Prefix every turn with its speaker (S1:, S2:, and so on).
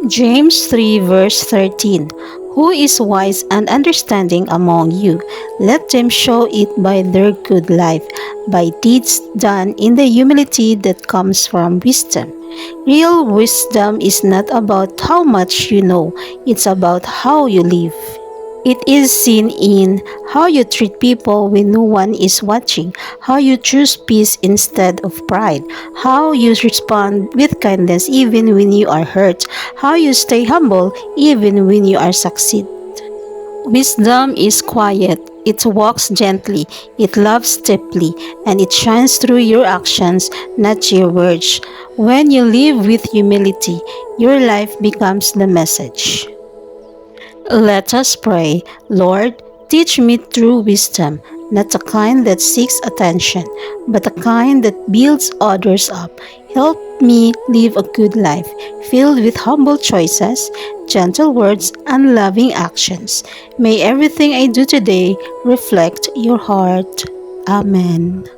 S1: James 3 verse 13. Who is wise and understanding among you? Let them show it by their good life, by deeds done in the humility that comes from wisdom. Real wisdom is not about how much you know, it's about how you live. It is seen in how you treat people when no one is watching, how you choose peace instead of pride, how you respond with kindness even when you are hurt, how you stay humble even when you are succeed. Wisdom is quiet. It walks gently, it loves deeply, and it shines through your actions, not your words. When you live with humility, your life becomes the message. Let us pray. Lord, teach me true wisdom, not the kind that seeks attention, but the kind that builds others up. Help me live a good life, filled with humble choices, gentle words, and loving actions. May everything I do today reflect your heart. Amen.